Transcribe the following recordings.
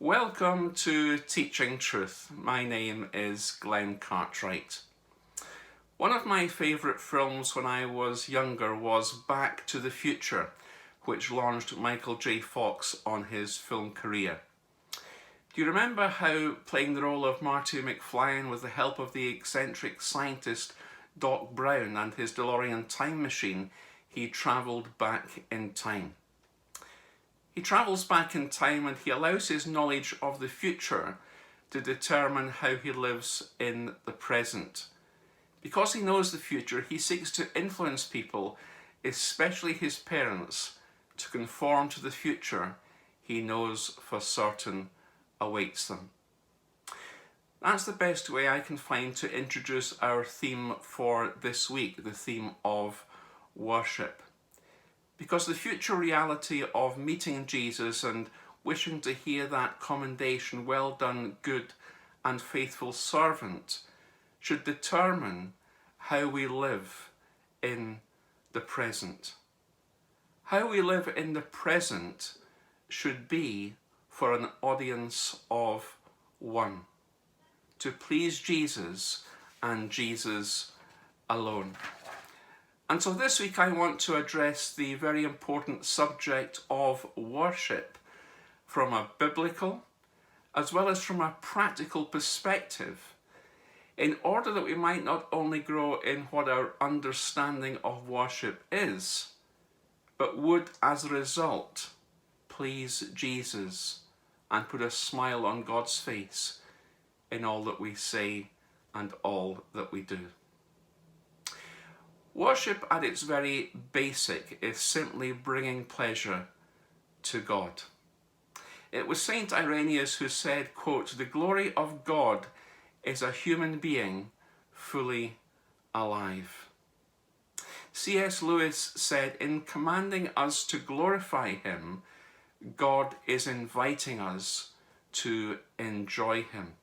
Welcome to Teaching Truth. My name is Glenn Cartwright. One of my favourite films when I was younger was Back to the Future, which launched Michael J. Fox on his film career. Do you remember how, playing the role of Marty McFly with the help of the eccentric scientist Doc Brown and his DeLorean time machine, he travelled back in time? He travels back in time and he allows his knowledge of the future to determine how he lives in the present. Because he knows the future, he seeks to influence people, especially his parents, to conform to the future he knows for certain awaits them. That's the best way I can find to introduce our theme for this week, the theme of worship. Because the future reality of meeting Jesus and wishing to hear that commendation, "Well done, good and faithful servant," should determine how we live in the present. How we live in the present should be for an audience of one, to please Jesus and Jesus alone. And so this week I want to address the very important subject of worship from a biblical as well as from a practical perspective, in order that we might not only grow in what our understanding of worship is, but would as a result please Jesus and put a smile on God's face in all that we say and all that we do. Worship at its very basic is simply bringing pleasure to God. It was Saint Irenaeus who said, quote, "The glory of God is a human being fully alive." C.S. Lewis said, "In commanding us to glorify him, God is inviting us to enjoy him."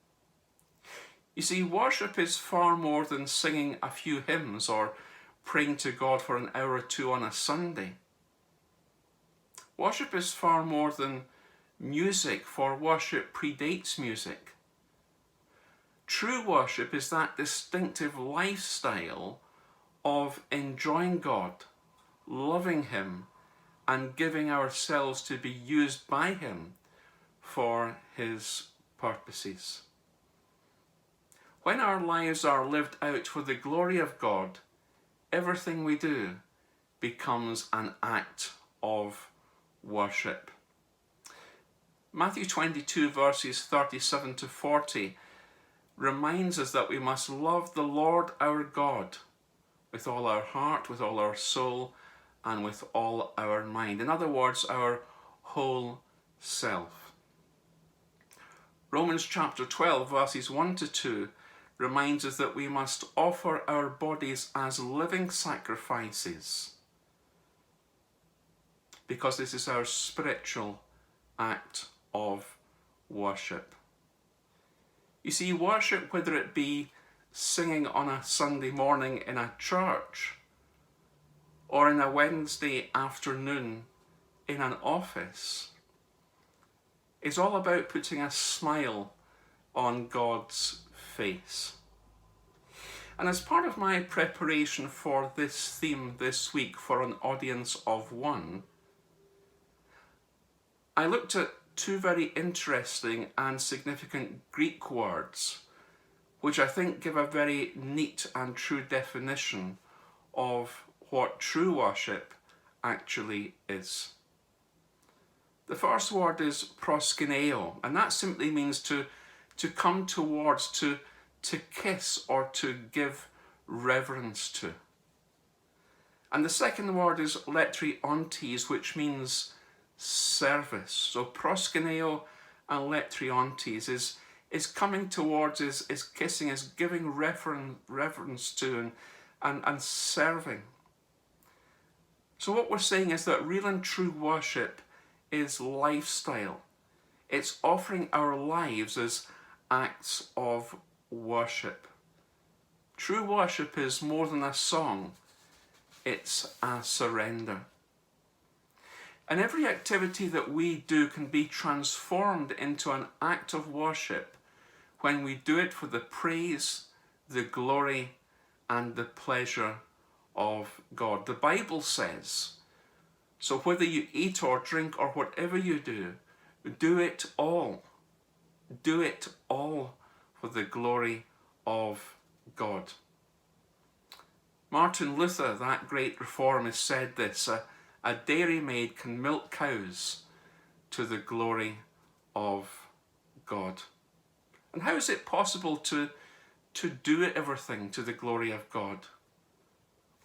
You see, worship is far more than singing a few hymns or praying to God for an hour or two on a Sunday. Worship is far more than music, for worship predates music. True worship is that distinctive lifestyle of enjoying God, loving him, and giving ourselves to be used by him for his purposes. When our lives are lived out for the glory of God, everything we do becomes an act of worship. Matthew 22 verses 37 to 40 reminds us that we must love the Lord our God with all our heart, with all our soul, and with all our mind. In other words, our whole self. Romans chapter 12 verses 1 to 2 reminds us that we must offer our bodies as living sacrifices, because this is our spiritual act of worship. You see, worship, whether it be singing on a Sunday morning in a church or in a Wednesday afternoon in an office, is all about putting a smile on God's face. And as part of my preparation for this theme this week, for an audience of one, I looked at two very interesting and significant Greek words, which I think give a very neat and true definition of what true worship actually is. The first word is proskuneo, and that simply means to come towards, to kiss or to give reverence to. And the second word is letriontes, which means service. So proskuneo and letriontes is coming towards, is kissing, is giving reverence to and serving. So what we're saying is that real and true worship is lifestyle. It's offering our lives as acts of worship. True worship is more than a song, it's a surrender. And every activity that we do can be transformed into an act of worship when we do it for the praise, the glory, and the pleasure of God. The Bible says, so whether you eat or drink or whatever you do it all. Do it all for the glory of God. Martin Luther, that great reformist, said this, a dairymaid can milk cows to the glory of God. And how is it possible to do everything to the glory of God?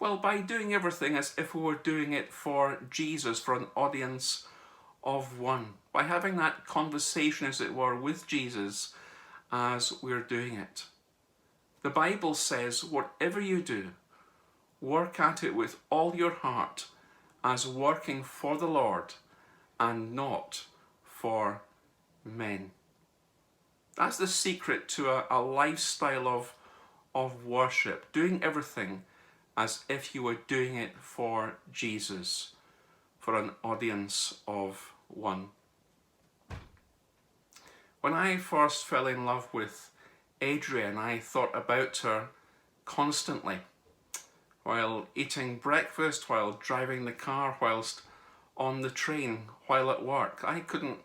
Well, by doing everything as if we were doing it for Jesus, for an audience of one. By having that conversation, as it were, with Jesus as we're doing it. The Bible says, whatever you do, work at it with all your heart as working for the Lord and not for men. That's the secret to a lifestyle of worship, doing everything as if you were doing it for Jesus, for an audience of one. When I first fell in love with Adrienne, I thought about her constantly, while eating breakfast, while driving the car, whilst on the train, while at work. I couldn't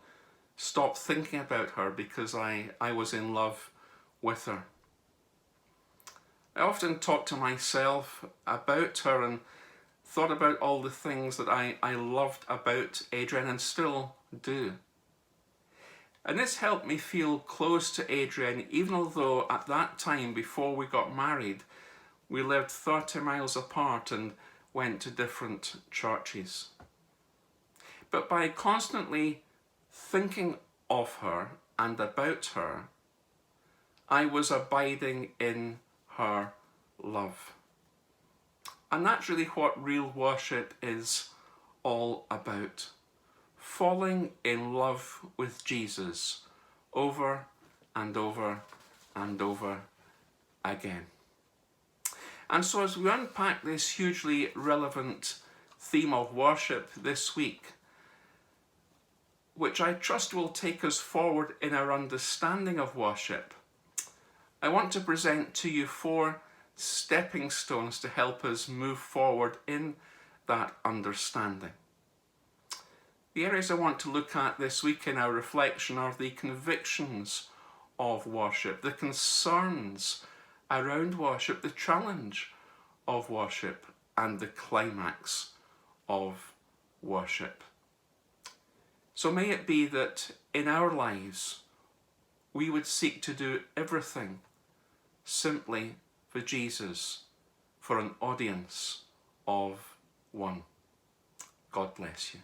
stop thinking about her because I was in love with her. I often talked to myself about her and thought about all the things that I loved about Adrienne and still do. And this helped me feel close to Adrienne, even although at that time, before we got married, we lived 30 miles apart and went to different churches. But by constantly thinking of her and about her, I was abiding in her love. And that's really what real worship is all about. Falling in love with Jesus over and over and over again. And so as we unpack this hugely relevant theme of worship this week, which I trust will take us forward in our understanding of worship, I want to present to you 4 stepping stones to help us move forward in that understanding. The areas I want to look at this week in our reflection are the convictions of worship, the concerns around worship, the challenge of worship, and the climax of worship. So may it be that in our lives we would seek to do everything simply for Jesus, for an audience of one. God bless you.